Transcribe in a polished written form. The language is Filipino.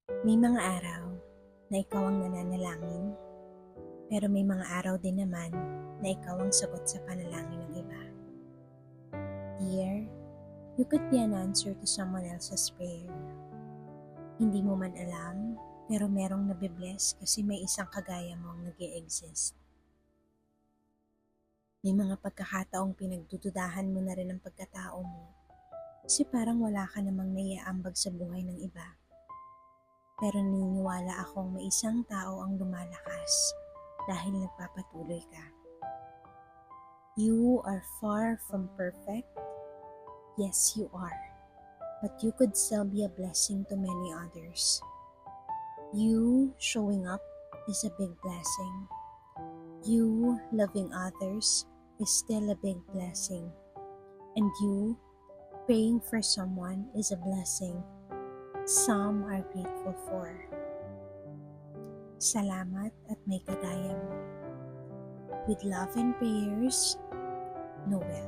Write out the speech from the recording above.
May mga araw na ikaw ang nananalangin, pero may mga araw din naman na ikaw ang sagot sa panalangin ng iba. Dear, you could be an answer to someone else's prayer. Hindi mo man alam, pero merong nabibless kasi may isang kagaya mo ang nag-e-exist. May mga pagkakataong pinagdududahan mo na rin ang pagkatao mo kasi parang wala ka namang naiaambag sa buhay ng iba. Pero naniniwala akong may isang tao ang lumalakas dahil nagpapatuloy ka. You are far from perfect. Yes, you are. But you could still be a blessing to many others. You showing up is a big blessing. You loving others is still a big blessing. And you praying for someone is a blessing some are grateful for. Salamat at may kagaya mo. With love and prayers, Noel.